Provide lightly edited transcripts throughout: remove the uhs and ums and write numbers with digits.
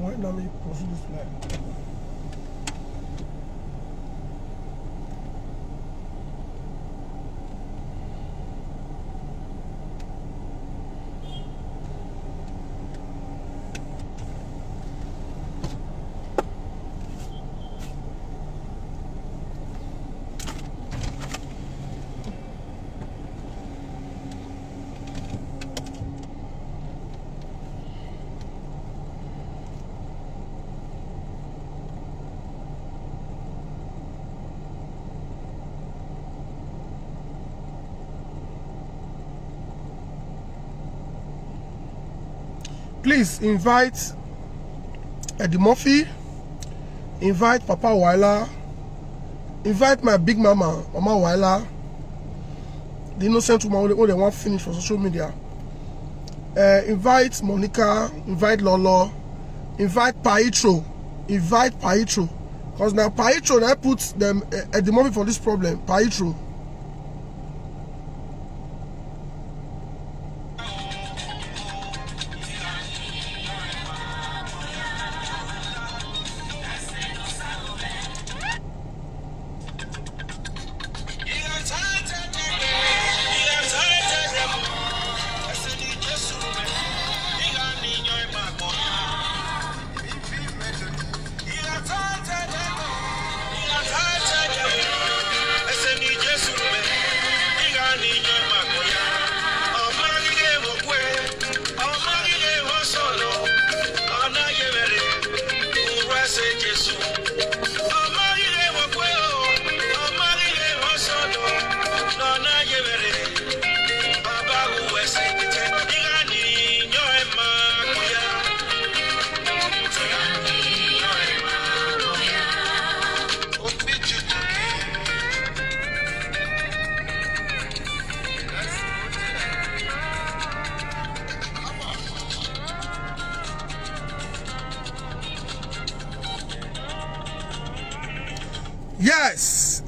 When let me proceed this live. Please invite Eddie Murphy, invite Papa Wala, invite my big mama, Mama Wala, the innocent woman who they want to finish for social media. Invite Monica, invite Lolo, invite Paitro, because now Paitro that puts them Eddie Murphy for this problem. Paitro. Yes,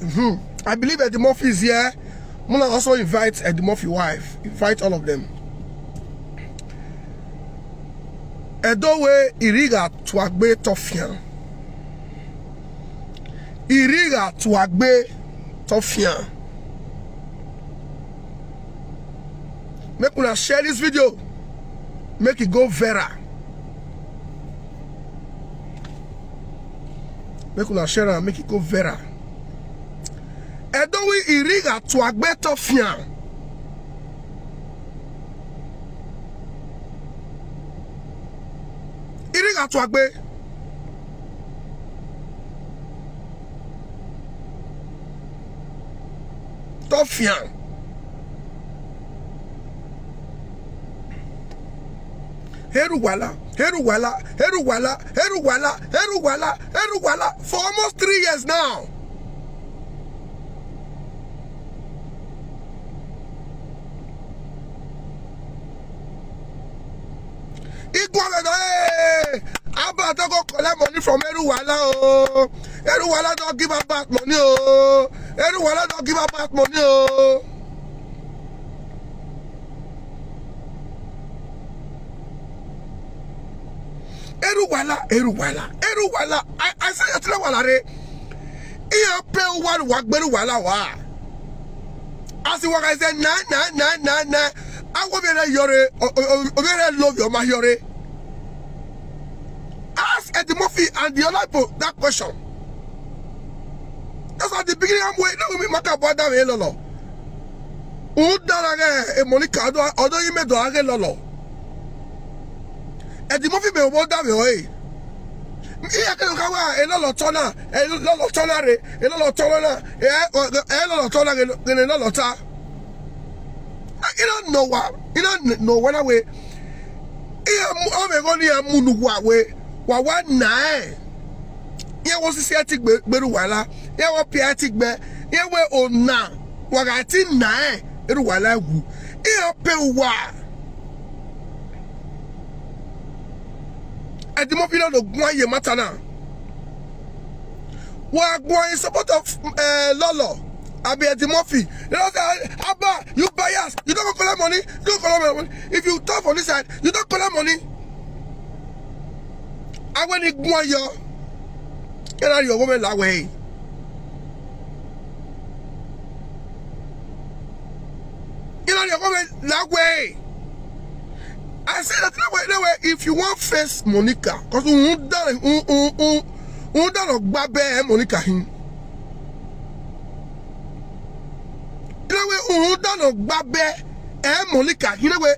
I believe Eddie Murphy is here. Muna also invite Eddie Murphy's wife. Invite all of them. Edowe iriga tuagbe tofian. Iriga tuagbe tofian. Make una share this video. Make it go viral. Make una share and make it go viral. Edowe iriga tuagbe tofian. Iriga tuagbe. Tofian. Heruwala for almost 3 years now. Abba don't go collect money from Heruwala. Oh, Heruwala don't give her back money. Oh, Heruwala don't give her back money. Oh. Heruwala. I say it wala re. Iya pe one wagberu wala wa. As you I say na. I go be yore. Obere love your ma yore. Ask Eddie Murphy and the other people that question. That's at the beginning I'm waiting. Let me make a boy down here lolo. Udara e Monica odo ime do age lolo. Eddie Murphy be wo da me o e. Iya ke ka wa e lolo tona re e lolo tona ge lolo ta. You don't know what. You don't know what way. Iya o me go ni amunu wa we. Wa na e. Ye wo sisi atik beru wala. Ye wo pi atik be. Ye we ona. Wa ga ti na e. Eru wala gu. Iya pe wa. Eddie Murphy no gwan ye matter now. Wa gwan in support of Lolo. Abi Eddie Murphy. They don't say, Abba, you bias. You don't collect money. You don't collect money. If you talk on this side, you don't collect money. when it go yo. Get out your woman that way. Get out your woman that way. I said that way, if you want face Monica, because we don't babe Monica him. You don't babe Monica. You know way,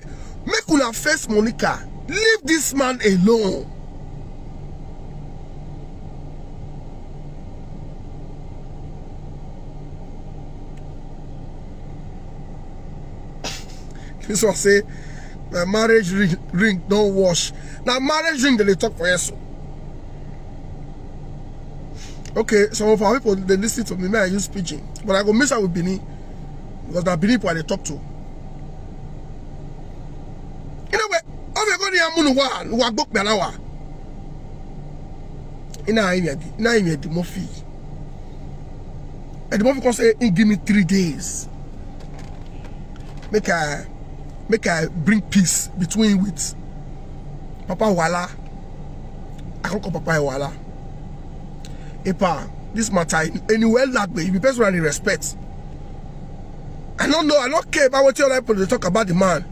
make una face Monica. Leave this man alone. This one say, my marriage ring don't wash. Now marriage ring they talk for you. Okay, some of our people they listen to me. May I use pidgin, but I go miss out with Bini because that Bini people they talk to. You know where? Oh my God, you are book belawa. Ina the Murphy. And the Murphy can say, "Give me 3 days. Make I bring peace between with Papa Wala. I can't call Papa Wala. Epa, this matter anywhere that way, you be personally respect. I don't know, I don't care about what your people they talk about the man.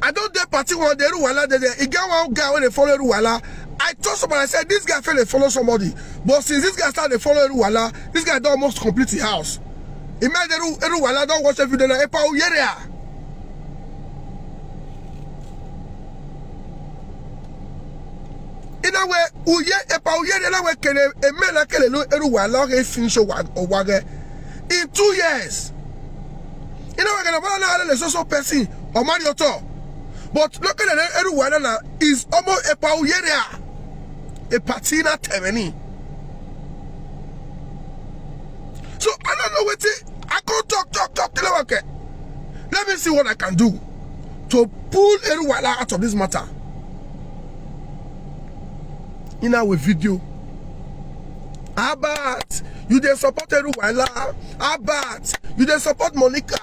I don't dare party one day Ruwala they get one guy when they follow Ruwala. I told somebody, I said this guy feel they follow somebody, but since this guy started following Ruwala, this guy don't almost complete the house. Imagine Ruwala don't watch every day na Epa Uyeria. In a way, Epa Uyeria na way kele emela kele Ruwala ke finish owage in 2 years. In a way, gonna na so person or Marioto. But look at the Ruwala is almost Epa Uyeria. A patina temeni. So I don't know what I go talk. Okay. Let me see what I can do to pull Eruwala out of this matter. In our video, Abat, you dey support Eruwala. Abat, you dey support Monica.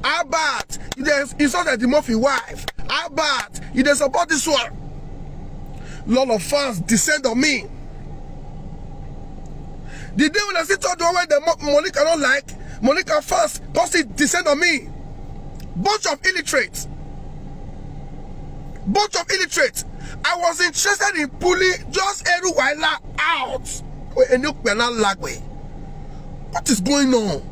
Abat, you dey insult the Murphy wife. Abat, you dey support this one. Lot of fans descend on me. The day when I see told where the Monica don't like, Monica fans constantly descend on me. Bunch of illiterates. I was interested in pulling just Eruwala out. What is going on?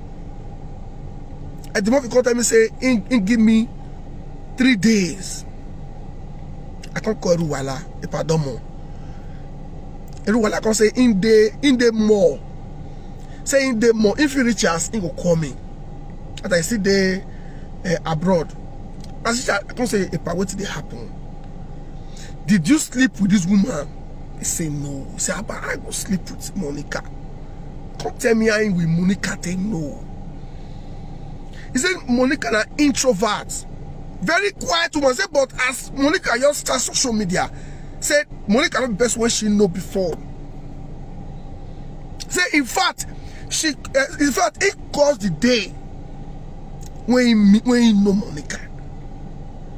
And the Murphy called me say, give me 3 days. I can't call Eruwala if I don't know. Eruwala can say in the more. Say in the more. If you reach us, he will call me. And I see they abroad. As I can say, what did happen? Did you sleep with this woman? He say no. He say, but I go sleep with Monica. Come tell me I'm with Monica. They know. He said Monica an introvert. Very quiet woman. Say, but as Monica just starts social media, said Monica not the best one she know before. Say in fact, it caused the day when he know Monica.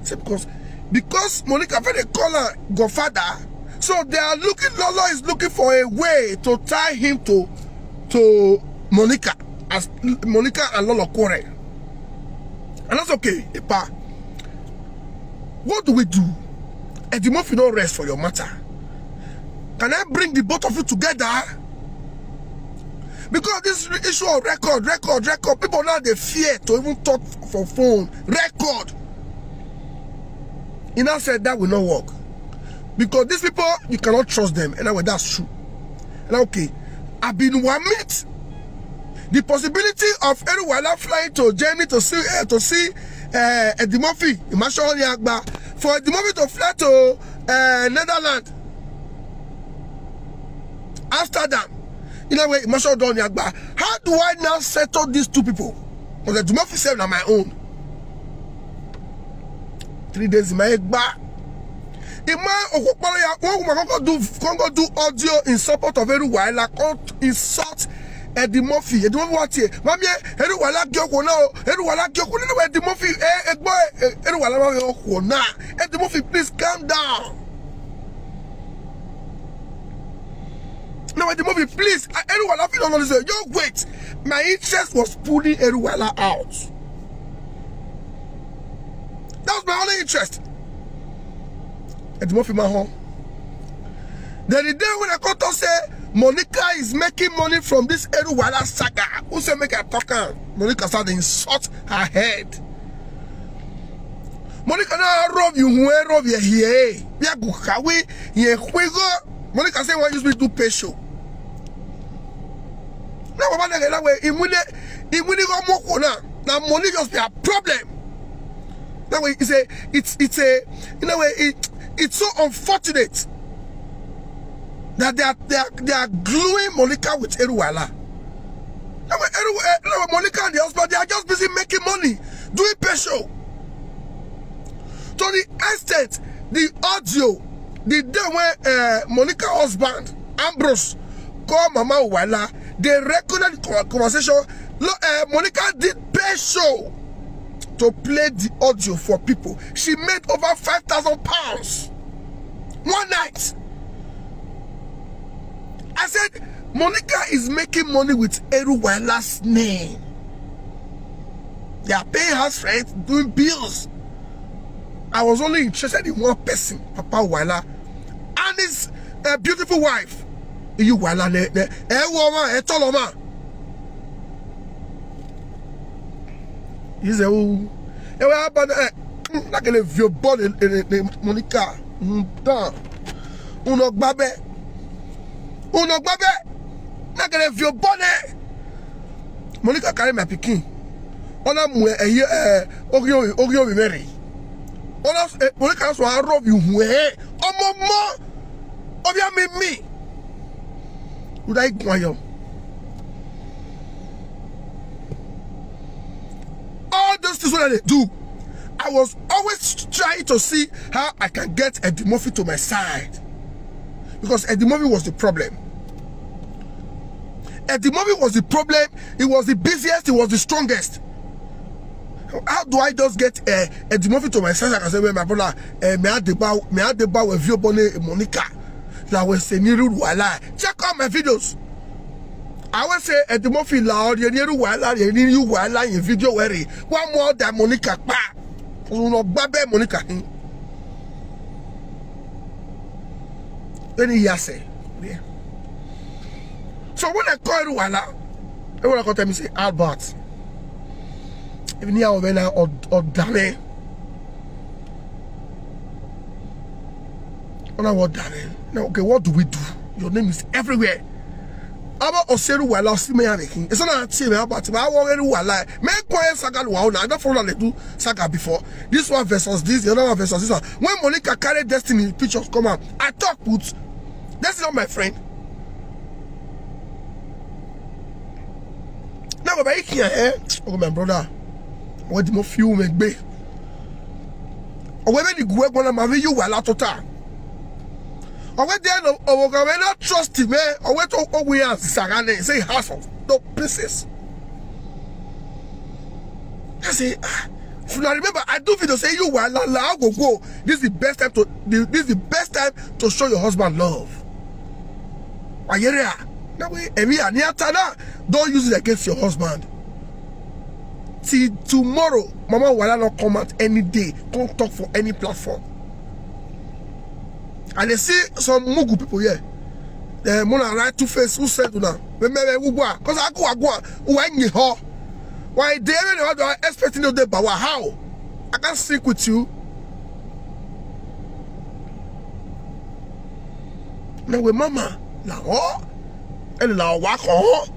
Say because Monica they call her godfather, so they are looking. Lolo is looking for a way to tie him to Monica, as Monica and Lolo quarrel. And that's okay, Epa. What do we do? And the Murphy don't rest for your matter. Can I bring the both of you together? Because this issue of record, people now they fear to even talk for phone. Record. He now said that will not work. Because these people, you cannot trust them. And anyway, that's true. And okay, I've been one minute. The possibility of Eruwala flying to Germany to see Eddie Murphy, for Eddie Murphy to fly to Netherlands, Amsterdam. In a way, how do I now settle these two people? Because Eddie Murphy said on my own. 3 days in my back. If I do audio in support of Eruwala, can't insult Eddie Murphy. Eddie Murphy what here? Mami, Eruwala gyoko now. Eruwala gyoko now. Eddie Murphy, Eruwala gyoko now. Eddie Murphy, please calm down. Now the movie, please, Eruwala feel on this. Yo, wait. My interest was pulling Eruwala out. That was my only interest. And the movie, my home. Then the day when I got to say Monica is making money from this Eruwala saga, who say make a talk? Monica started to insult her head. Monica now rob you here. Monica say why use me to pay show. Now that way, now money just be a problem. That way it's a in a way it's so unfortunate that they are gluing Monica with Eruwala. Now Monica and the husband, they are just busy making money, doing pay show. To the extent, the audio, the day when Monica's husband, Ambrose, called Mama Uwala, they recorded the conversation. Monica did pay show to play the audio for people. She made over £5,000 one night. I said, Monica is making money with Eruwala's name. They are paying house rent, doing bills. I was only interested in one person, Papa Uwala, and his beautiful wife. Uwala, he's a like a vieux body, Monica. Uno babe, like a vieux body. Monica carry my pikin. Ona mu Ogio be marry. Monica so I rob you where omomo obia me would I go all those things that they do. I was always trying to see how I can get Eddie Murphy to my side, because Eddie Murphy was the problem. Eddie Murphy was the problem. He was the busiest, he was the strongest. How do I just get Eddie Murphy to my side? I can say, well, my brother, me had the bar with you, Monica. That was say, check out my videos. I will say Eddie Murphy loud, you need you video where one more than Monica. No babe Monica. Then he say, yeah. So when I call Eruwala, everyone come tell me say Albert. Even here when I or Dane. What Dane? Now okay, what do we do? Your name is everywhere. Aba Eruwala see me making. It's not a about I want Eruwala. Make quiet saga wow. I don't follow they do saga before. This one versus this, the other one versus this one. When Monica carried Destiny pictures come out, I talk put. That's not my friend. Now but I here, oh my brother. What do you feel me be? Or when you go on my video Uwala total. Or when they not trust him, or when to we are Sagane, say house of no places. I say, if I remember, I do video say you go. This is the best time to show your husband love. Now we don't use it against your husband. Till tomorrow, Mama Uwala not come out any day, don't talk for any platform. And they see some Mugu people here. The Mona right to face who said to them, because I go, why they are expecting you there, but how? I can't stick with you. Now with Mama, now, and now walk on.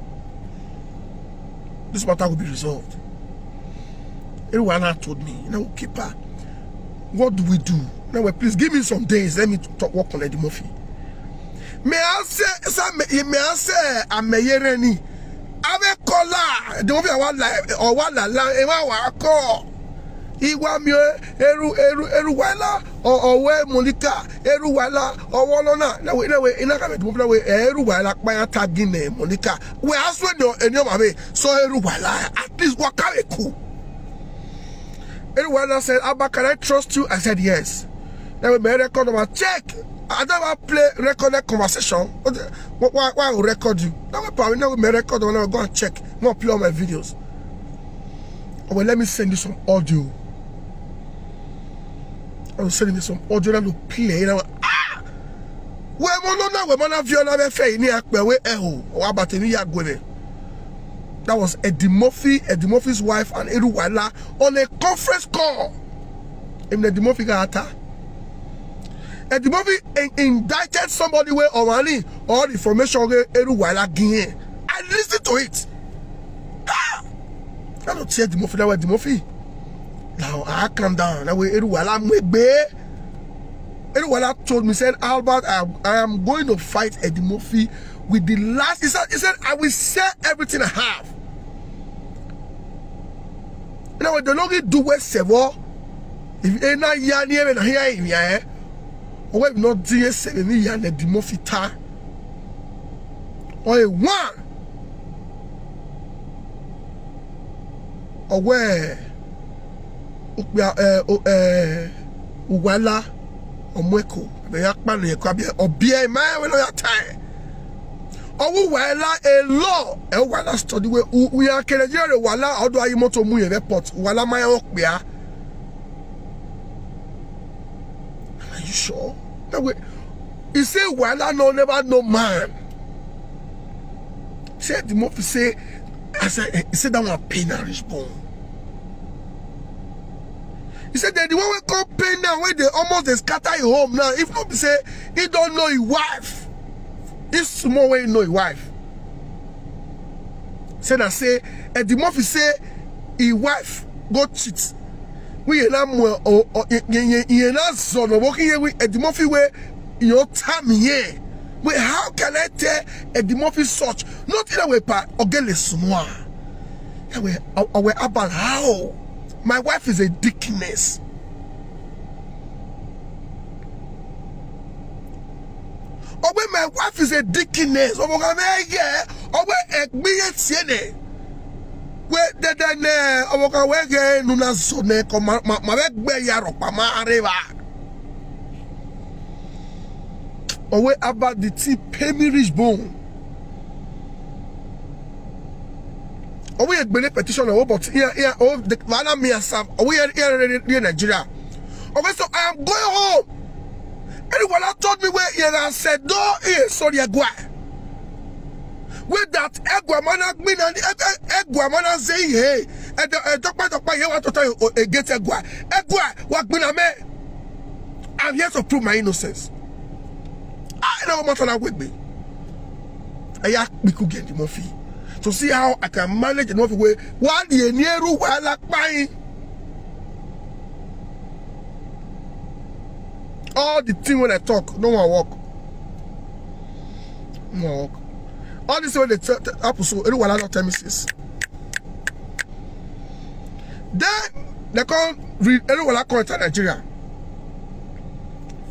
This matter will be resolved. Eruwala told me, now keep her. What do we do? Now, please give me some days. Let me work on Eddie Murphy. May I say, I'm a yereni. Ave kola. The movie I want like or one la. Ewa call. Iwa mi Eruwala or where Monica Eruwala or Walona. Now we inaka me movie we Eruwala by tagging name Monica. We ask when you mama so Eruwala at least what can we cool. Eruwala said, Abba, can I trust you? I said yes. Then we made a record of a check. I never play recorded conversation. Why I will record you? Now we never may record when I go and check. Not play all my videos. Well, let me send you some audio. I will send you some audio that will play. Where that was Eddie Murphy's wife and Eru Waila on a conference call. In the Eddie Murphy gata. Eddie Murphy indicted somebody where already all the information Eru Waila gain. I listened to it. I don't say Eddie Murphy that way Eddie Murphy. Now I calm down. That way Eru Waila mwebe. Eru Waila told me, said, Albert, I am going to fight Eddie Murphy with the last. He said, I will sell everything I have. You know, the longer do what several, if you're not near and here in here, or if not dear 7 years, Eddie Murphy ta, or a one, or where, Uwala. Omweko be yakpan ye kwa bia obia man we no ya time owu wala a law e wala study we are Nigeria wala odo ayi moto mu ye report wala man okpia. Are you sure? That way he say wala no never no man. Said the Murphy say he said that one pain and rich bone. He said that the one we come pain now where they almost they scatter your home now. If not say he don't know his wife. It's small way he know his wife. Said I say Eddie Murphy say his wife go cheat. We na more or na son of working here with Eddie Murphy where your time here. Wait, how can I tell Eddie Murphy such? Not in a way part or get less small. We about how? My wife is a deaconess. Oh, my wife is a deaconess. Oh, my about the tea pay me rich bone. Oh, we had been a petition but here, oh, the Vala me and Sam, oh, we are here in Nigeria. Okay, so I am going home. Anyone that told me where here and said, no, here, sorry, Agua. With that, Agua man, Agua man, say, hey, and the doctor, you want to tell you, get Agua. Agua, what been a man? I'm here to prove my innocence. I know what that with me. I could get the Murphy. To see how I can manage in one way. One year near while like buying all the thing when I talk, no one walk. No walk. All this when they happen, so everyone not tell me this. Then they can't read everyone like enter Nigeria.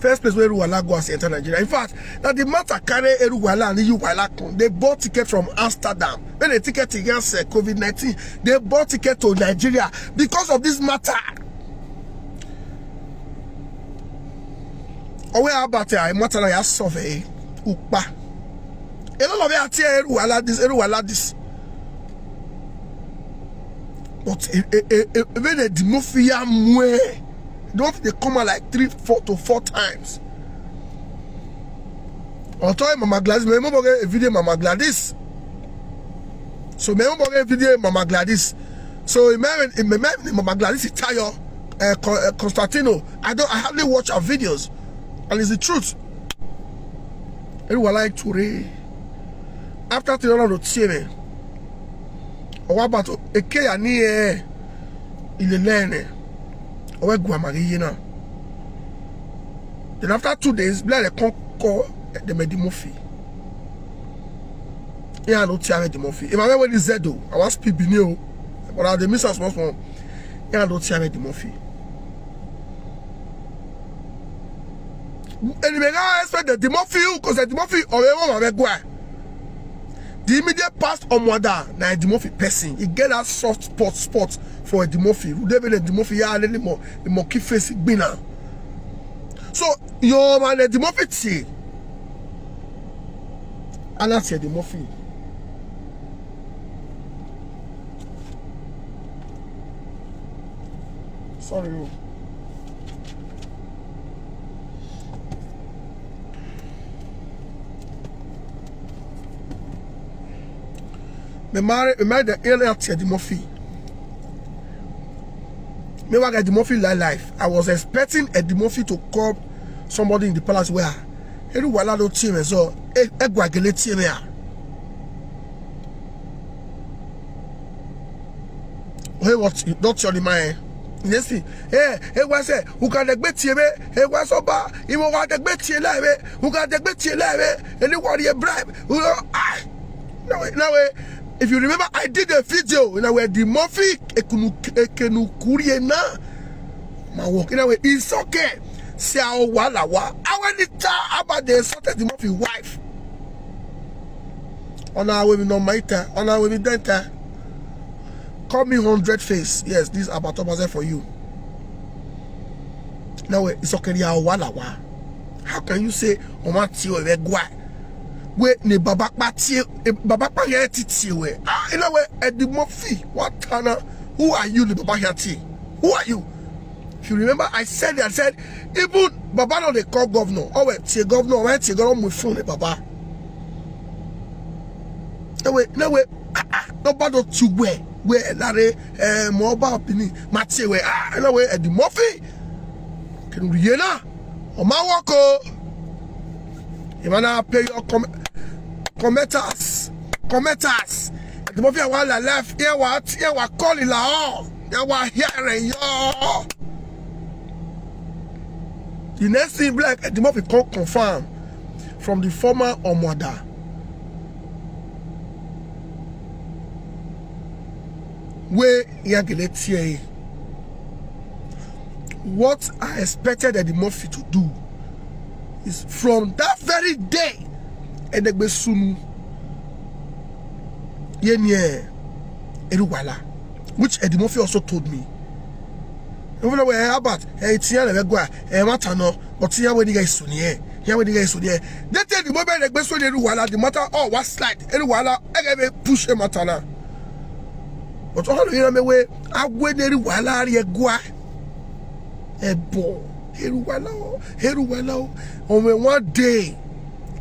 First place where Ruwala go as enter Nigeria. In fact, that the matter carry Ruwala and Uwala. They bought ticket from Amsterdam. When they ticket against COVID-19, they bought ticket to Nigeria because of this matter. Where about a matter like a survey? Upa. A lot of it here Ruwala this. But when the mafia mwe. Don't they come out like 3 to 4 times? On told Mama Gladys, me remember a video Mama Gladys. So me remember a video Mama Gladys. So Mama Gladys Tayo Constantino. I hardly watch her videos, and it's the truth. Everyone like to read. After the other TV, or about a Kaya near in the lane. Then after 2 days, they come call the Eddie Murphy. Yeah, I don't tell Eddie Murphy. If I remember when Zedo, I was people new, but I the miss us once more. Yeah, I don't tell Eddie Murphy. And you may not expect Eddie Murphy because Eddie Murphy or the immediate past Omoda, now Eddie Murphy person, he get that soft spot for Eddie Murphy. Who David Eddie Murphy, yeah, a little more, the more key face bina. So yo man the Murphy and that's the Murphy. Sorry. Me married the alien the Murphy. Me work at the Murphy life. I was expecting Eddie Murphy to call somebody in the palace where every wala do team so egwagele team here. Hey, what? Not your man. Yes, hey, was it? Who can the bet you? Hey, was over? You want the bet you live? Who got the bet you live? And you want your bribe? Now, if you remember, I did a video in a way the Murphy Ekenukuri na my work in a way it's okay. See how wala wa. I want to talk about the sort of the Murphy wife. On our way, no matter. On our way, denta. Call me 100 face. Yes, this is about to for you. Now it's okay. Wala wa. How can you say Omati or Egwa? Wait, ne babakpa tie, babakpa yeti tie we. In a way, Eddie Murphy. What Tana? Who are you, the babakpa? Who are you? If you remember, I said even Baba no they call governor. Oh wait, tie governor, wait, tie governor with phone Baba. No way, no bad to where Larry mobile opinion. Matty we. No way, Eddie Murphy. Can you na? O ma wako. You wanna pay your commenters. The Murphy wala left. Here what calling la. Here what hearing yo. The next thing black the Murphy can't confirm from the former Omoda. Where Yageletie. What I expected Eddie Murphy to do is from that very day Edegbesunu Yenye Eruwala, which Eddie Murphy also told me. Even though about Tiana Legua, Matano, but here when you guys soon here. Here when you guys soon here. They tell the moment Edegbesunu Eruwala, the matter what slide Eruwala, I push a matana. But all the other way, I went Eruwala Yegua. Ebo Heruwala on one day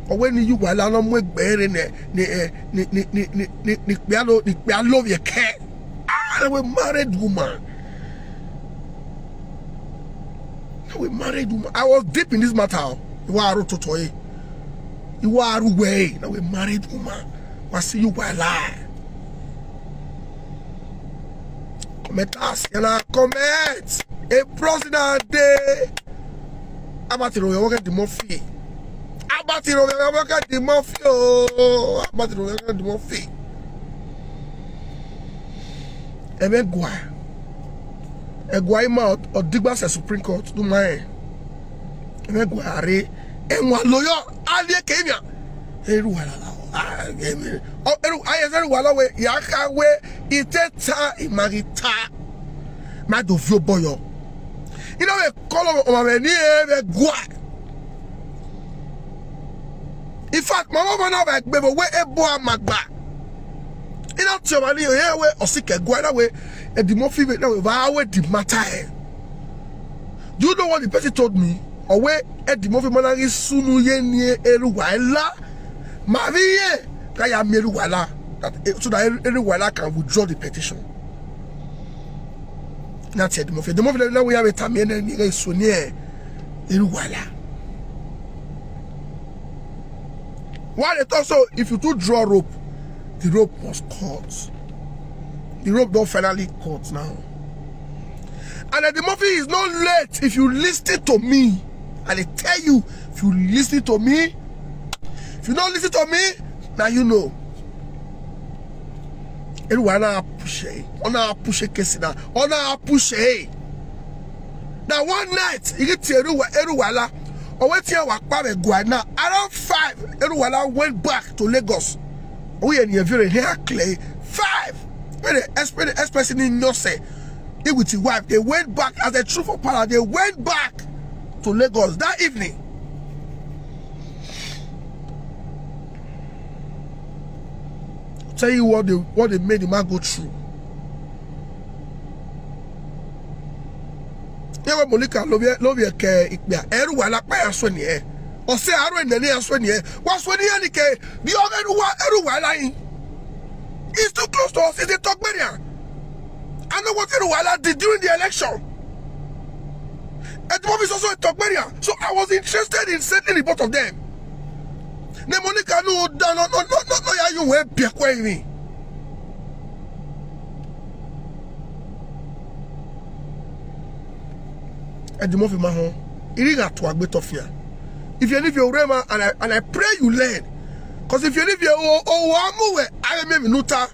or when you were alone with bear in the piano your cat. I was married woman. I was deep in this matter. You are to toy. You are away. Now we married woman. I see you were lie. Comment us, comment. A president day. Abatiro, we work at the Murphy. Abatiro, we work at the Murphy. Oh, Abatiro, we work at the Murphy. Egwa ima or Digba Supreme Court. Do my. Egwa are. Enwa lawyer. Ali Kenya. Eruwala. Oh, Eruwala we. Yaka we. Iteta imagita. Mad of your boy. You know, we call him in fact, my mama now like baby, where a boy magba. You know, to money here, where or sick a guada way, and the Murphy now with our the matter. Do you know what the person told me? Or where at the Murphy man is soon near Eruwala? Marie, Kaya Meruwala, so that Eruwala can withdraw the petition. Not yet, the Murphy. The Murphy now we have a time and then so near Eruwala. While it also, if you do draw rope, the rope was caught. The rope don't finally caught now. And the Murphy is not late if you listen to me. And I tell you, if you listen to me, if you don't listen to me, now you know. Eruwala push it. Ona push it case now. Ona push it. Now one night, you get to Eruwala. Or wait here, now around 5, Eruwala went back to Lagos. We are near very hair clay. 5. When the expressing in no say, it with his wife, they went back as a truth of power. They went back to Lagos that evening. I'll tell you what they made the man go through. Yeah, Monica, love your care. Everyone like my Sony. Or say I don't know Sony. What's when you indicate the other lying? It's too close to us. It's a talk media. I know what Eruwala did during the election. And Bob is also a talk media. So I was interested in settling both of them. Ne Monica no you were me. And the more my home, it got to a bit of fear. If you leave your rema and I pray you learn. Because if you leave your I remember Nuta.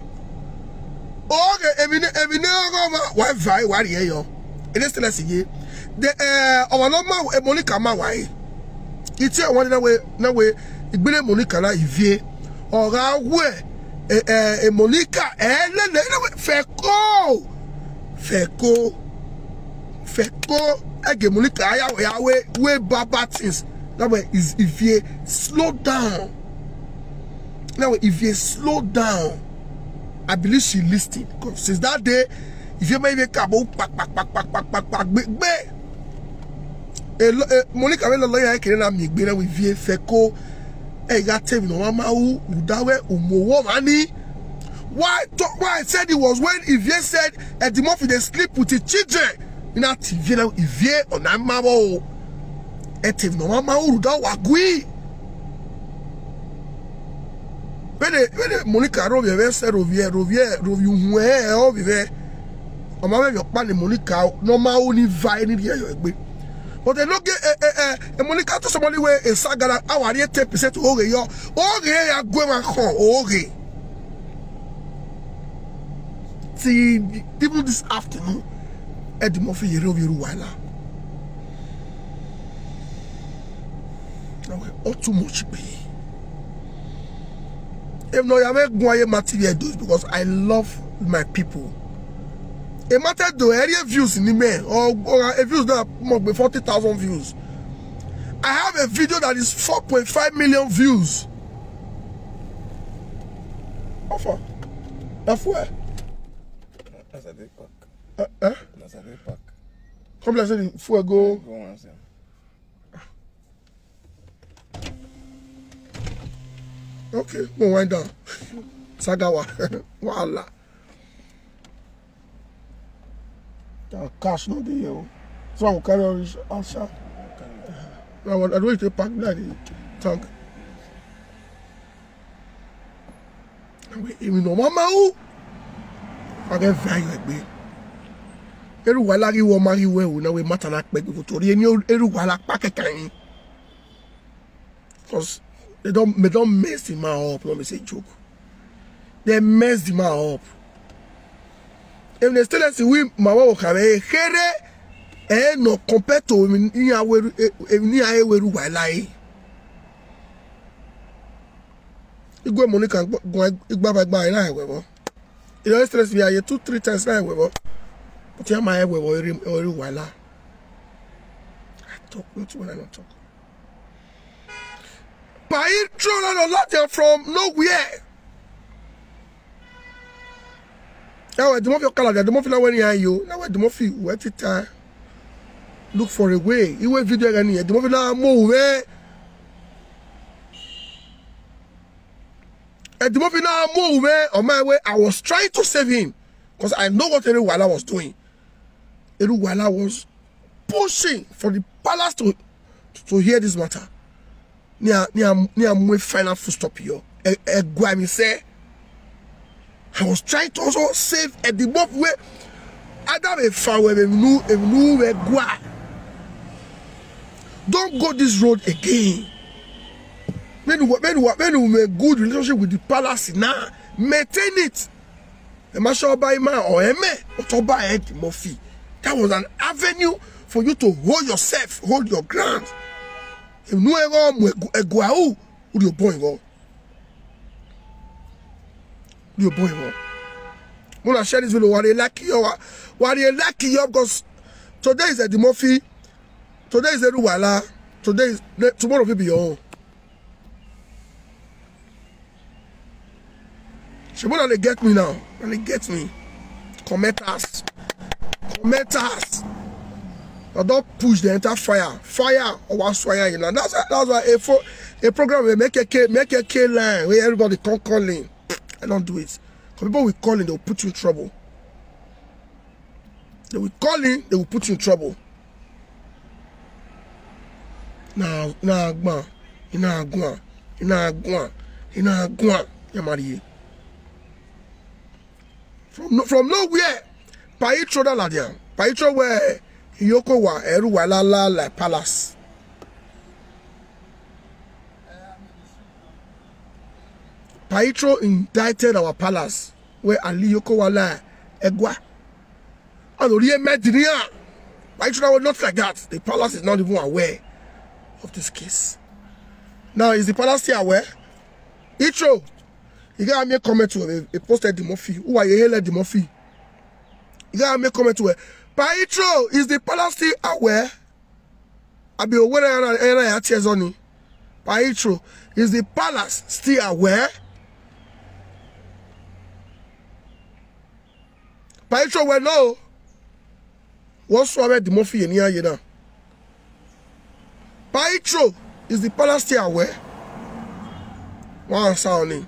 Okay, why yo? It is still a see. The our normal Monica Mawai. It's here one way, no way. It be Monica la Ivie or where Monica Feko. Again, Monica, we bad things. That way is if you slow down. Now, if you slow down, I believe she listened. Because since that day, if you make a cabo, pack, Monica, when the lawyer can make better with you, Feko, I got tell me no mama who dawe umowo mani. Why I said it was when Ivie said at the moment they sleep with the children. In that TV now, Ivie on that mama. Et no mama who da wagui. When Monica Rovier said Rovier, I'm having your pan Monica, no ma only vine in here. But they look at Monica to somebody where a saga our 10% to okay, yo, okay, going home, okay. See, even this afternoon, at the Murphy Eruwala. Now, all too much be. If no, I make more material do because I love my people. A matter do area views in the mail or a views that more than 40,000 views. I have a video that is 4.5 million views. Offer. That's where. That's a big pack. That's a big pack. Come let's say fuego. Go on, sir. Okay, we'll wind down. Sagawa. Voila. Cash no deal. So I will carry on outside. I don't want to pack that tank. Even no mama who I get very like me. Eruwala ki wo mari we o na we matter like pe go tori eni Eruwala pa kekan. Because they don't mess the man up. Let me say joke. They mess the man up. If they still see we mawa okare here no compared to ni aweru Eruwala yi. Igwe Monica go igba ina ewe. You don't stress me 2-3 times na ewe. But you my ewe Eruwala. I talk not when I not talk. By thrown a lot from nowhere. Now the more you call the more you when you now the more you wait it look for a way. You will video again here. The more you move away. And the more you move away on my way, I was trying to save him because I know what Eruwala was doing. Eruwala was pushing for the palace to hear this matter. Near my final full stop here. I was trying to also save at the both way. I don't go this road again. When we make good relationship with the palace now, maintain it. That was an avenue for you to hold yourself, hold your ground. If no ever who you boy go? You boy go? When I share this video, what they lucky you because today is at the Murphy Today is Eruwala. Tomorrow will be your own. Shimona, they get me now. And they get me. Commenters. I don't push the entire fire. Fire or what's fire, you know. That's why a program will make a K line where everybody can call in. I don't do it. Because people will call in, they will put you in trouble. They will call in, they will put you in trouble. Nah, gwan. Yamari. From nowhere, Paitro da ladian. Paitro where Yoko wa Eruwala la palace. Paitro indicted our palace where Ali Yoko wala Egwa. And Oriye Medinia. Paitro was not like that. The palace is not even aware of this case. Now, is the palace still aware? Itro, you gotta make comment to it. He posted the Murphy. Who are you here? The Murphy. You gotta make comment to it. But Itro, is the palace still aware? I be aware of tears on it. But Itro, is the palace still aware? But Itro, well, no. What's wrong the Murphy in here, you know? Paitro, is the palace still aware? One sounding.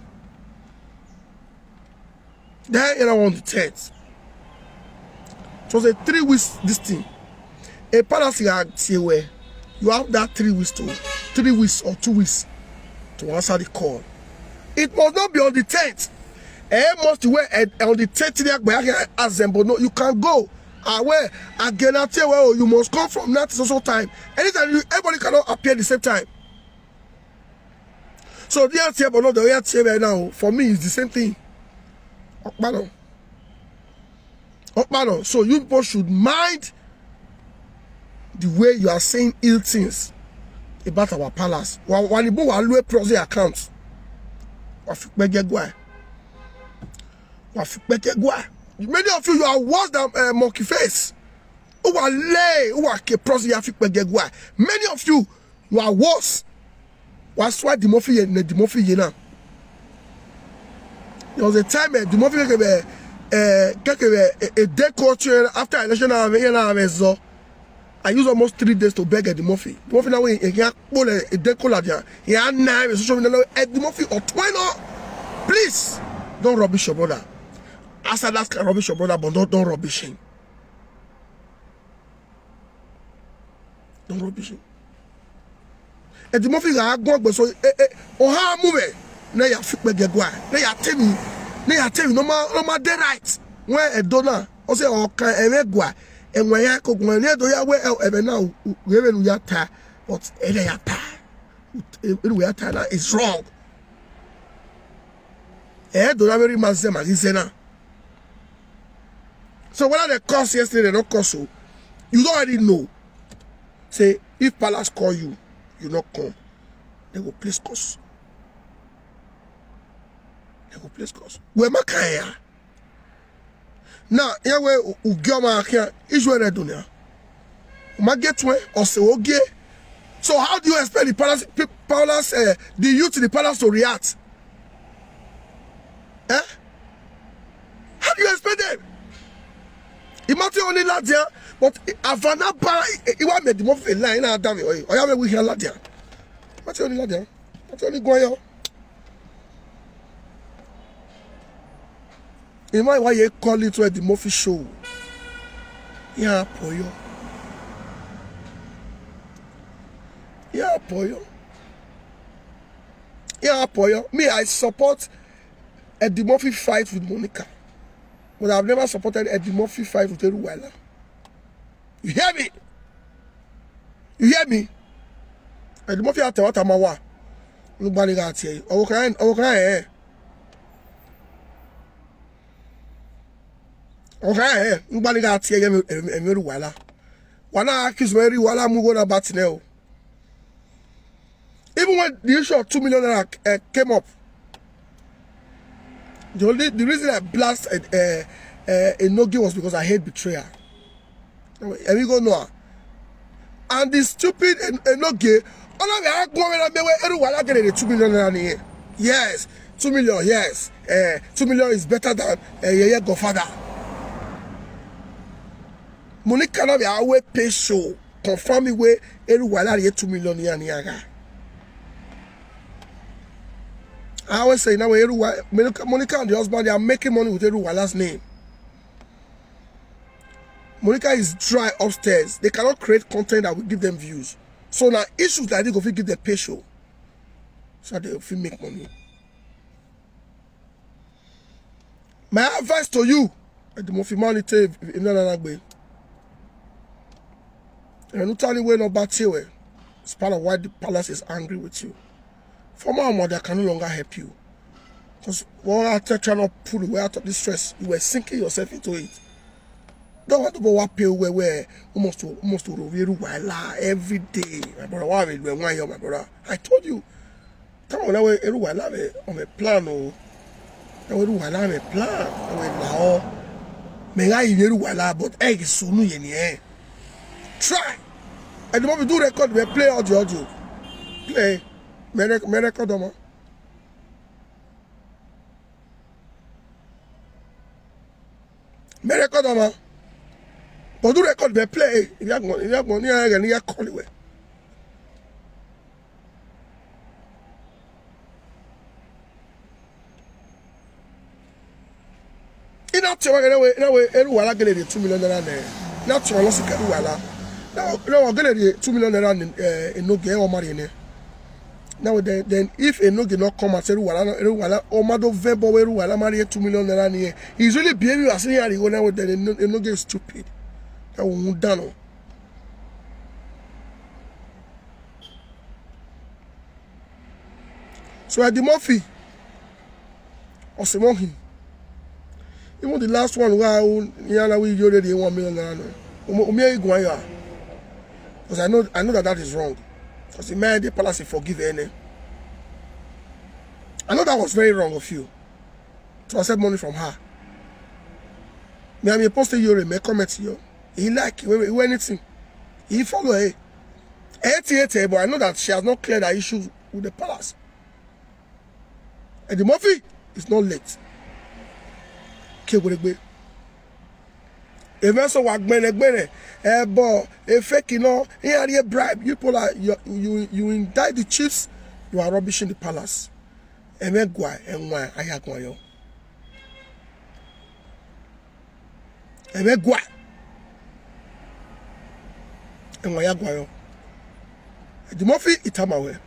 Then you on the 10th. It was a 3 weeks this thing. A palace where you have that 3 weeks to 3 weeks or 2 weeks to answer the call. It must not be on the 10th. It must be on the 10th. No, you can go. Where again I tell well you must come from that social time. Anytime everybody cannot appear at the same time. So the answer but not the answer right now for me is the same thing. Okpano. So you people should mind the way you are saying ill things about our palace. Wanibo walwe proxy account. Many of you are worse than monkey face. Who are lay, who are keprosi afikpegegwa. Many of you are worse. Was why the Murphy yena. There was a time the Murphy a day culture after election I used almost 3 days to beg the Murphy. The Murphy now he can't pull a day color. He had 9 social media at the Murphy or 20. Please don't rubbish your brother. As I can rubbish your brother, but don't rubbish him. Don't rubbish him. And the Murphy are going so how move na ya fikpe gegwa na ya tell no ma dey right when a donor o say o kan emegwa enwe ya ko gun ni do ya we ebe na we nu ya ta but ele ya ta we ya ta na is wrong do na very much say magazine. So whether they cost yesterday, they don't cost so. You don't already know. Say, if palace call you, you not come. They will place cost. They will place cost. Where my kaya? Now, here where Ugyoma here is where they do now. Ma get where or say okay. So how do you expect the palace the youth in the palace to react? Eh? How do you expect them? Imagine only Ladia, but Havana Bar, it was made the Murphy line. I damn it. I have a weekend Ladia. Imagine only Ladia. Imagine only Goyo. Imagine why you call it the Murphy show. Yeah, Poyo. Yeah, Poyo. Yeah, Poyo. Me, I support the Murphy fight with Monica. But I've never supported Eddie Murphy fight with Eruwala. You hear me? You hear me? Eddie Murphy at what I'm a look bad at here. Okay. Look bad at here. Eruwala. Wana accuse Eruwala mugo na batineo. Even when the issue of $2 million came up. The reason I blasted Enogi was because I hate betrayal. And we go no. and the stupid Enoge, all of you going to be everyone getting 2 million here. Yes, 2 million, yes. 2 million is better than your godfather. Money cannot be our pay show. Confirm me where everyone get 2 million here. I always say now Monica and the husband, they are making money with Eruwala's name. Monica is dry upstairs. They cannot create content that will give them views. So now issues like this go give them pay show. So they will make money. My advice to you, the most humanity in another way. And not telling way no bad way. It's part of why the palace is angry with you. Former mother can no longer help you. Because when after trying to pull you out of this stress, you were sinking yourself into it. Don't want to go up here where almost to every day. My brother, my brother. I told you. Come on, on a plan. On a plan. But egg is so new. Try. And the moment we do record, we play audio. Play. Me record on. Me record on. But do record, we play. If you're going to call it. In that time, Eruwala get the 2 million there. Not to loss Eruwala. Now get the 2 million in no game or money. Now then if Enoge not come and say Eruwala or Mado Vebo Eruwala marry 2 million here, he's really behaving as here he go now then Enoge is stupid. That won't done. So at the Murphy or Simon him. Even the last one where we already 1 million. Because I know that is wrong. Because the man the palace forgive any. I know that was very wrong of you to accept money from her. Me I'm supposed to you me comment you. He like you anything. He follow her. But I know that she has not cleared her issues with the palace. And the Murphy is not late. If also wagbene a fake here bribe you people are you indict the chiefs, you are rubbishing the palace. Emegwa enwa ayagwayo. Emegwa enwa ayagwayo. The Murphy itamawe.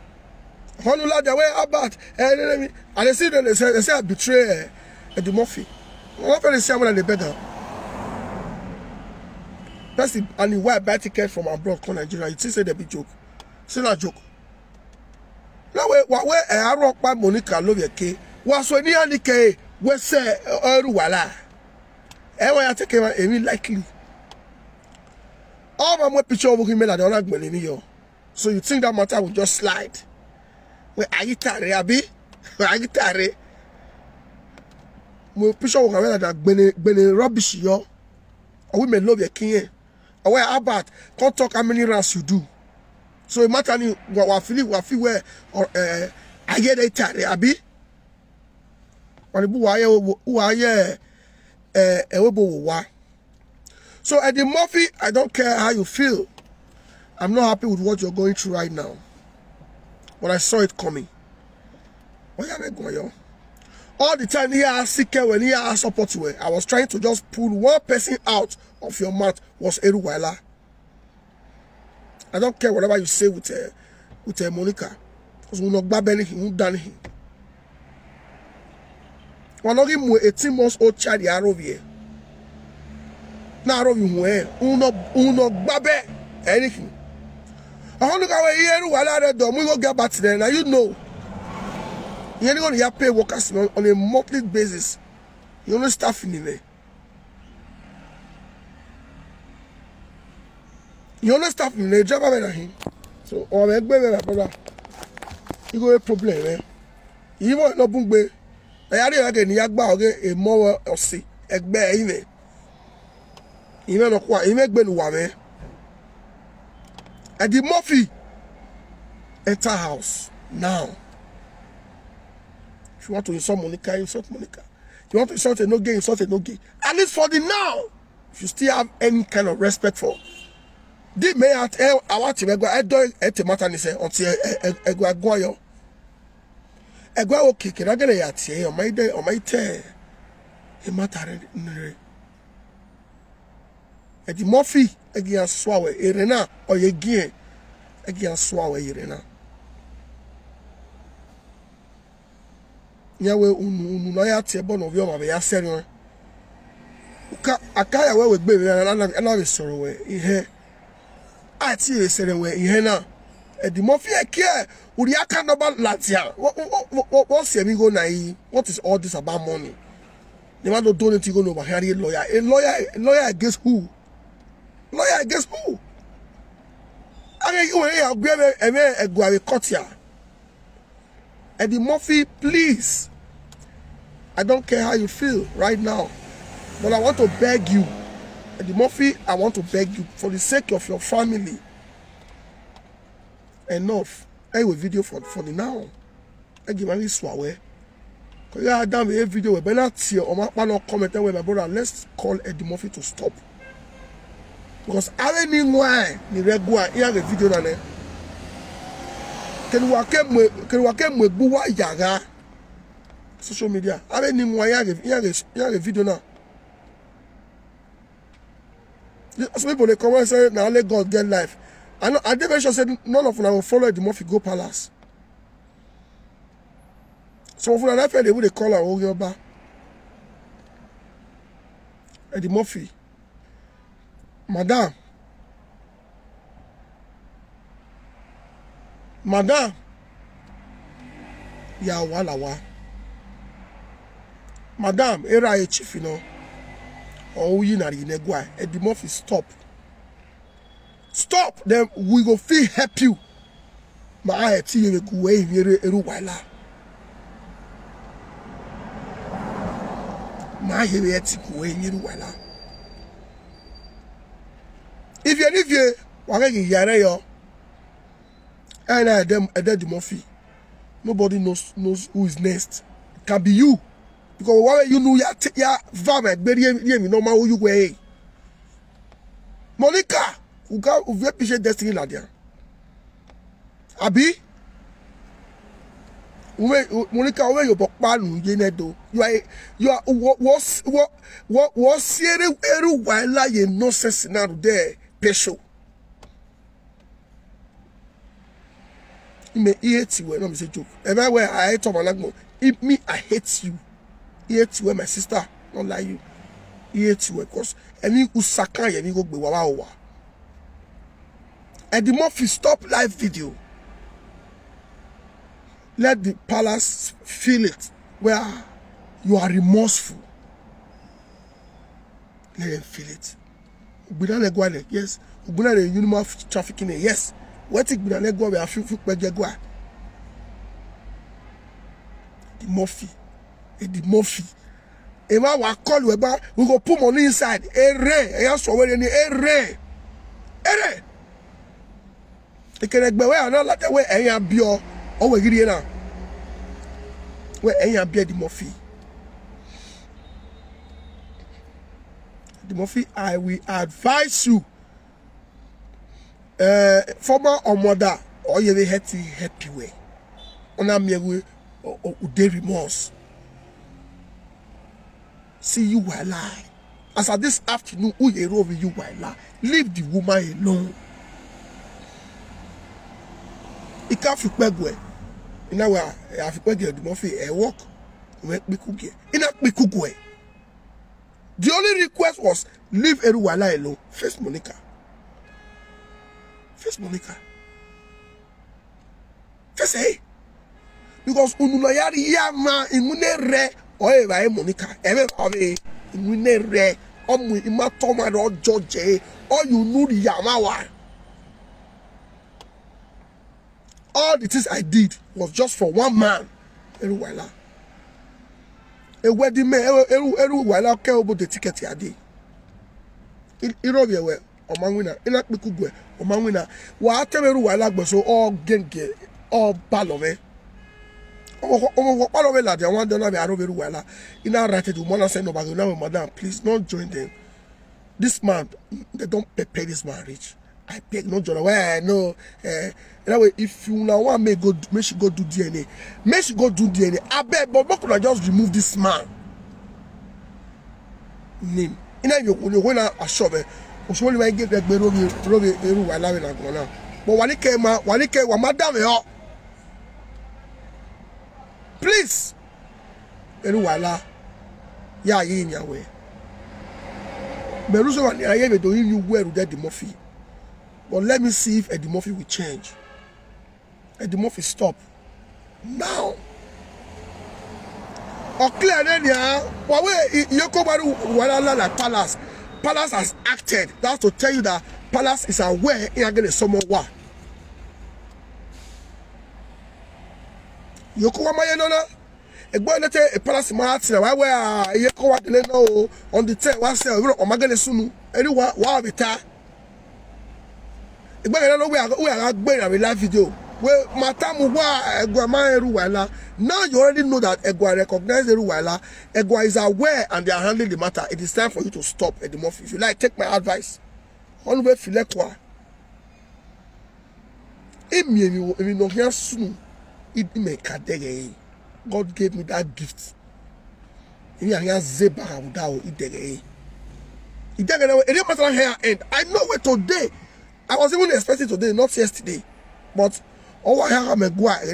Honula the way about and they see them they say I betray the Murphy. What very someone the better. That's the and why buy ticket from abroad to Nigeria. You say they be joke. Still a joke. Now where I rock by Monica love your K. Was when you only K we say Eruwala. Ever I take him likely. All my picture of him that don't like me. So you think that matter will just slide? Where are you tare abi? Where are you tare? My picture of him that bene rubbish yo. Or we may love your king. Or where about can't talk how many rounds you do. So it matter ni what feel where or I get a tare abi. When who are ye so at the Murphy, I don't care how you feel. I'm not happy with what you're going through right now. But I saw it coming. All the time here I seek when here I support you. I was trying to just pull one person out of your mouth was Eruwala. I don't care whatever you say with Monica. Because we're not bad anything, we've done anything. We're not even 18 months old child here. Now uno babe anything. I want to go here Eruwala do we go get back there. Now you know. You're going to pay workers on a monthly basis. You only staff in there. You only staff in there. Driver better him. So on my brother, you go a problem, eh? You want no bungbe. I had again Yagba again a more or see egbe ime. You know what? You make ben wame. Eddie Murphy enter house now. If you want to insult Monica, insult Monica. You want to insult a no gay, insult a no gay. At least for the now, if you still have any kind of respect for the may at our team, I do it matter until Eguagoyo. Egwa okay, can I get a yat here on my day on my tear? It mattered. Eddie Murphy again swallow Irena or ye gear again swallow Irena. Yawe ununoya table of your mother, senior. Akaya well with baby and I sorrow way in here. I see a certain way in here now. Eddie Murphy, I care. Would you can't about Latia? What's your amigo naive? What is all this about money? They want to donate to go over here. A lawyer against who? Lawyer against who? I mean, you cut here. Eddie Murphy, please. I don't care how you feel right now, but I want to beg you. Eddie Murphy, I want to beg you for the sake of your family. Enough. I will video for the now. I give my swear. Because I done a video where not here or my comment where my brother, let's call Eddie Murphy to stop. Because I don't know why the regular here the video na ne. Can wake me buwa yaga social media. I don't know why here the video now. Some people they come and say now let God get life. I never said none of them will follow Eddie Murphy go palace. Some of them I feel they would call her Ogyoba. Eddie Murphy. Madam, ya walawa. Madam, era a chief, you know. Or you not in a guy. Eddie Murphy, stop. Stop, then we go feel help you. Ma I tell you go away here eruwala. Ma here go away eruwala. If you live here, wage yare yo. And I them Eddie Murphy. Nobody knows who is next. It can be you. Because why you know ya vame bury me no man who you way. Monica, who got who very destiny la dia. Abi? Monica, where you bokpanu yenedo. You are what sere eru wala ye nonsense na there pesho. Me hate you when I'm say joke. Everywhere I hate my language. If me I hate you. He hate you my sister, not like you. He hate you because any usaka ye go gbe wa. Eddie Murphy stop live video. Let the palace feel it where you are remorseful. Let them feel it. Ubina yes. Ubina the human trafficking, yes. What it be go we afi pe jegwa. Eddie Murphy. Ema wa call we ba we go put money inside. Eya so we ni ere. E kere gbe we ana la we eyan bio o we giri na. We eyan bio Eddie Murphy. Eddie Murphy, I will advise you. Former or mother or you will happy way. Ona me we or de remorse. See you while lie. As at this afternoon, who you over you while lie. Leave the woman alone. It can't fit bagwe. In our I fit bagwe Eddie Murphy a walk. Make me cook it. In a me cook way. The only request was leave Eruwala alone. First Monica. First Monica. First hey. Because ununoyari yama imune re oye ba Monica. Ebe ave imune re omu imatoma ro George or you know the yamawa. All the things I did was just for one man. Eruwala. A wedding man Eruwala care about the ticket yadi. Irobia we omangwina ina kpikugwe omangwina wa teberu wa lagboso o genge o balove omo balove la de wan don be aroberu wa la ina rated the mother say no bag now madam please don't join them. This man, they don't pay this marriage. I beg no join. Well, no. Anyway, if you now want me go, make she go do DNA. Make she go do DNA. I beg, but could I just remove this man? Name. Ina you when I shove it. So when I get that Robi I love it now. But when it came out, madam yo. Please. Eruwala. Ya in your way. Meruso and I ever do you wear Eddie Murphy. But let me see if Eddie Murphy will change. Eddie Murphy stop. Now. Or clear then ya. Yoko Baru Walala like Palace. Palace has acted. That's to tell you that Palace is aware in again someone what. Yoko Wamayana. A boy let a palace martin, where you go at the on the 10 was or Magana Sunu, anyone, wow, beta. A boy, I don't know where I go a live video. Well, Matamu, Guama Ruwala. Now you already know that Egua recognizes the Ruwala. Egua is aware and they are handling the matter. It is time for you to stop at the Murphy. If you like, take my advice. Always Filekwa. If you know here soon, it may cut the God gave me that gift. It didn't matter here end. I know where today. I was even expecting today, not yesterday. But I have a go act.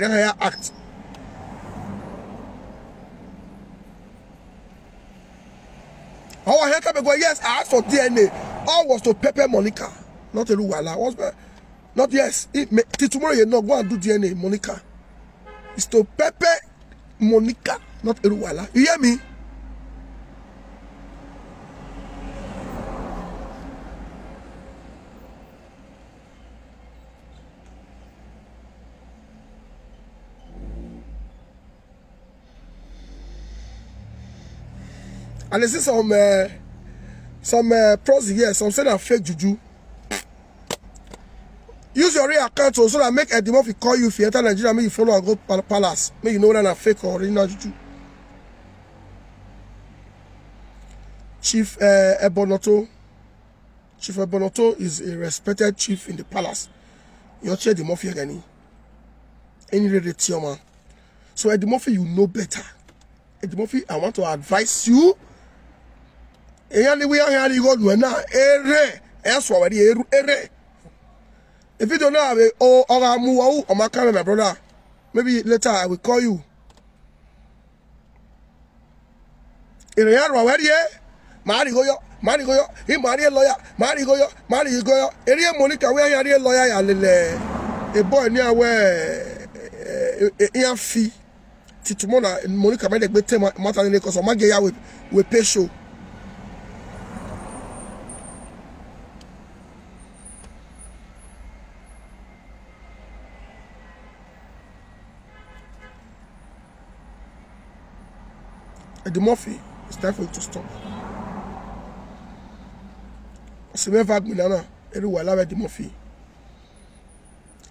Yes, I asked for DNA. All was to pepper Monica, not a Luwala. Not yes. Till tomorrow you not go and do DNA, Monica. It's to pepper Monica, not Eruwala. You hear me? And I see some pros here, some say that fake juju. Use your real account so that make Eddie Murphy call you if you enter Nigeria, make you follow and go Palace. Make you know whether that's fake or original juju. Chief Ebonoto is a respected chief in the Palace. You're Eddie Murphy again. Any ready man. So Eddie Murphy, you know better. Eddie Murphy, I want to advise you. If you don't know, or my camera, my brother, maybe later I will call you. In the yard, where you? Marigoyo, he marry a lawyer, Marigoyo, area Monica, where you are a lawyer, a boy near where a fee. Titumona, Monica made a better matter because of Magaya with pay show. Eddie Murphy, it's time for you to stop. C'est même vague maintenant. Et le voilà Eddie Murphy.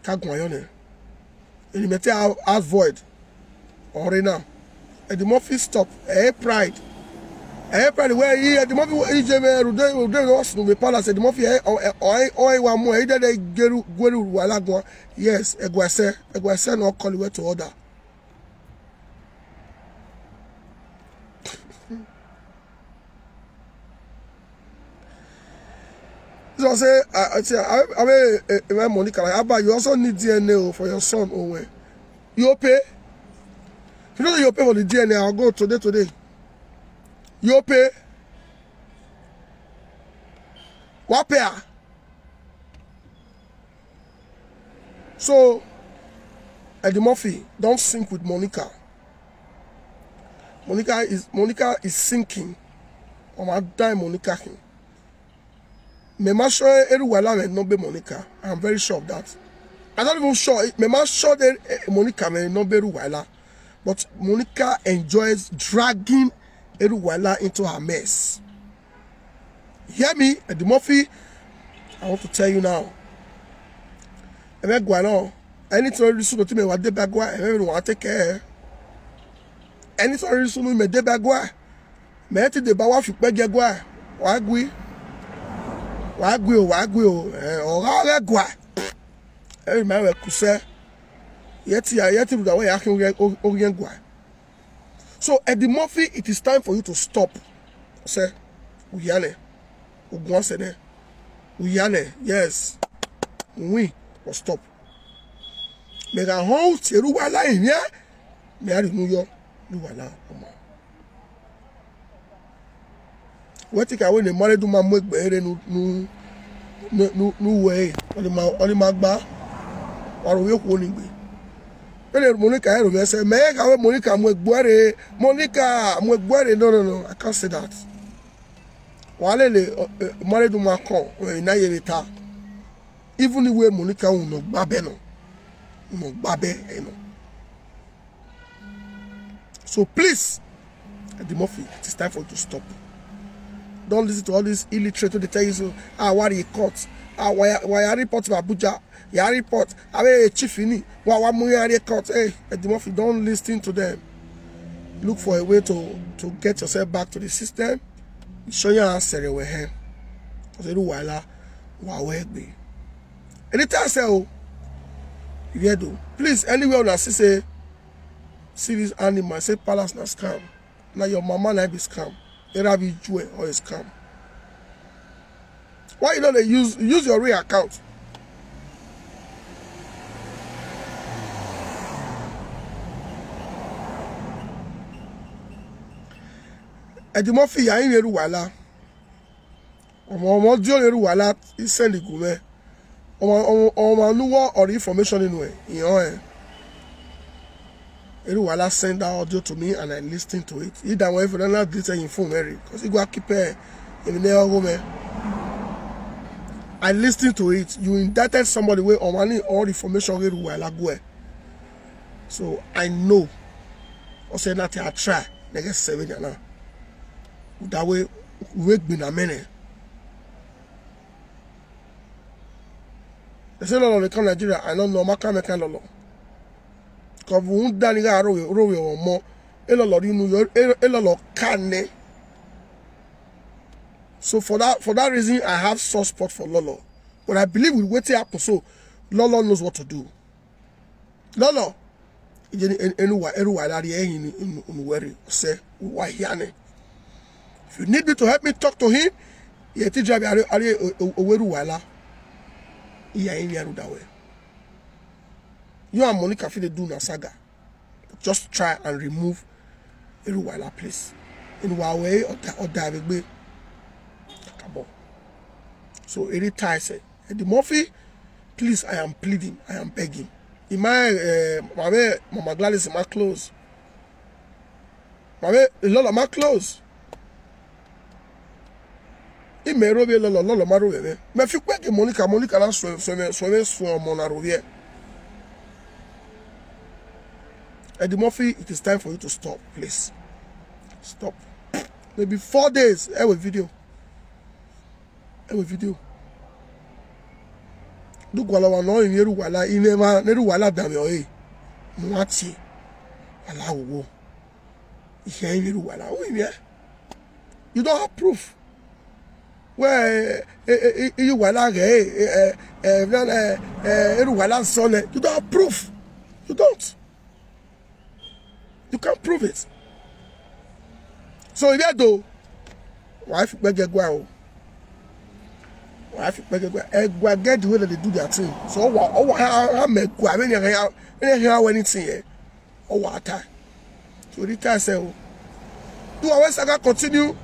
Kagwayone. Et il mettait à void. Orena. Eddie Murphy stop. Pride. Pride where he Eddie Murphy he jeme rude was no be Palace. Eddie Murphy wa mo e dey geru wala go. Yes, Egwase no call you to order. So say, I mean, Monica, you also need DNA for your son. You pay? If you know you pay for the DNA, I'll go today. You pay? What pay? So, Eddie Murphy, don't sync with Monica. Monica is sinking. On my dime, Monica. Mema sure Eruwala may not be Monica. I'm very sure of that. I'm not even sure. Mema sure that Monica may not be Eruwala. But Monica enjoys dragging Eruwala into her mess. Hear me? Eddie Murphy, I want to tell you now. Anything already soon to me, what de bagua, and want to take care. Anything already soon me de bagua. Me te de bawa fi pe gegua. Wagui. Ora gua. Every man will kuse. Yeti with the way I can gua. So Eddie Murphy, it is time for you to stop. Say, Uyane. Ugwansene. Uyane, yes. We will stop. Make a whole Teruwala in here. Me are New York. Luwala. What take away the money to my work better no way. Only Magba. Or we won't be. Monica, I say, make our Monica Mwegware. Monica Mwegware. No. I can't say that. Wale le money to my call. Even the way Monica will not babeno. No babe, So please, Eddie Murphy, it is time for you to stop. Don't listen to all these illiterate they tell you so. Why you caught? Why I report to Abuja? You report. I chief in why you caught? Hey, Eddie Murphy, don't listen to them. Look for a way to get yourself back to the system. Show your answer with him. Because you know why be. Anytime I say, oh, you do. Please, anywhere when I see this animal, say palace na scam. Now your mama na be scam. Either be Jew or a scam. Why you don't use your real account? Eddie Murphy ya yin eru wala. Omo di o eru wala send the gume. Omo nuwo or information anyway. Eru wala send that audio to me and I listen to it. Either way, if you don't have this info, because you go keep in the home. I listened to it. You indicted somebody with all information eru wala go. So I know. I say that I try. Next 7 years now. That way, we been a minute. They say, no, they come Nigeria. I don't know. I can't make a lot. Because we won't done a row or more. So for that reason, I have soft spot for Lolo. But I believe with what happen, so Lolo knows what to do. Lolo, if you need me to help me talk to him, you and Monica fit do na saga. Just try and remove Eruwala, please. In Huawei or Davigbe. So anytime I say, Eddie Murphy, please, I am pleading, I am begging. In my Mama Gladys in my clothes. A lot of my clothes. In my robe, Lolo Marobe. Me fi kweke Monica na sweme mona robe. Eddie Murphy, it is time for you to stop, please. Stop. Maybe 4 days. Every video. Do gwala wa no in Eruwala inema Eruwala dame oye. Nwati. Ala wo. Ihe Eruwala. You don't have proof. Where Eruwala Eruwala son. You don't have proof. You don't. You can't prove it. So if you do, wife get the way that they do their thing. So how make anything here? Or what? So the guy say, do always continue?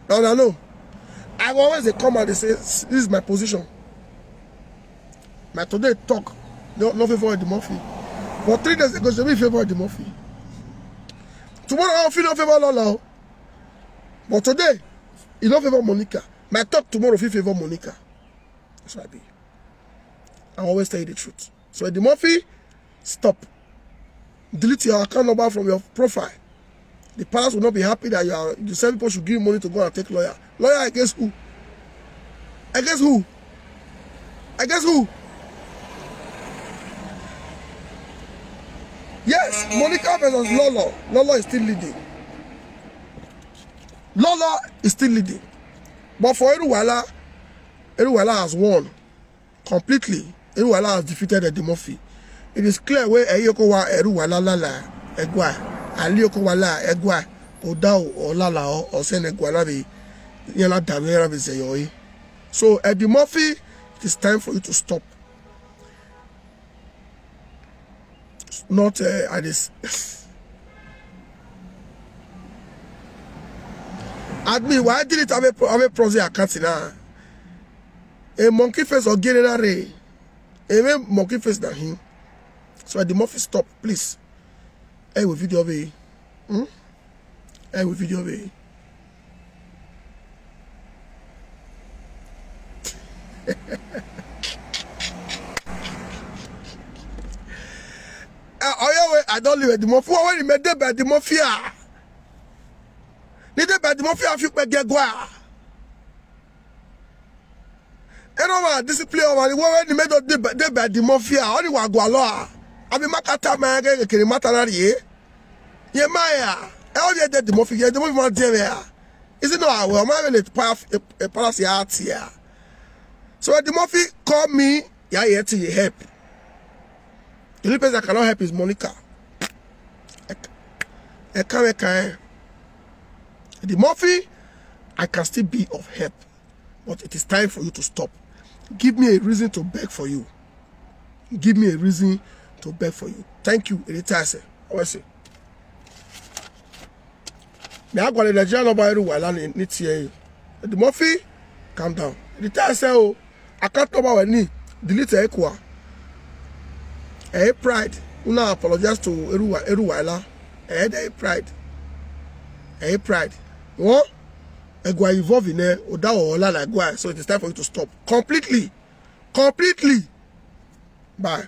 No. I always come and they say, this is my position. My today talk, no favor Eddie Murphy. For 3 days ago, she favor Eddie Murphy. Tomorrow I'll feel no favor Lolo. But today, he don't favor Monica. My talk tomorrow if you favor Monica. That's what I be. I always tell you the truth. So Eddie Murphy, stop. Delete your account number from your profile. The palace will not be happy that you same people should give money to go and take lawyer. Lawyer against who? Against who? Against who? Yes, Monica versus Lolo. Lolo is still leading. Lolo is still leading. But for Eruwala, Eruwala has won completely. Eruwala has defeated Eddie Murphy. It is clear where Eyokowa Eruwala Lala Egwa, Aliokowa Egwa, Odao or Lala or Sen Egwa be Yala Damera Bizayoi. So Eddie Murphy, it is time for you to stop. Not at this. Admin, why did it have a project account now? A monkey face or getting a ray. A monkey face than him. So Eddie Murphy stop, please. Hey, with video of a. Hey, with video of a. I don't live at the Murphy. When you made the Eddie Murphy, need the Eddie Murphy of you get gua. And over discipline over when you made the Eddie Murphy, only wagwalo. I be makata man get matanari. Ye maya. All the Eddie Murphy, the Murphy man there. Is it not well? I'm having a policy out here. So Eddie Murphy call me. Yeah, here to help. The only person that cannot help is Monica. Eddie Murphy, I can still be of help, but it is time for you to stop. Give me a reason to beg for you. Give me a reason to beg for you. Thank you. Eddie Murphy, calm down. Eddie I can't talk about any. Delete Equa. Pride. Una apologize to Eruwala. Pride. Pride. What? Egwa involved in there. Oda or Ola like Gwa. So it is time for you to stop. Completely. Completely. Bye.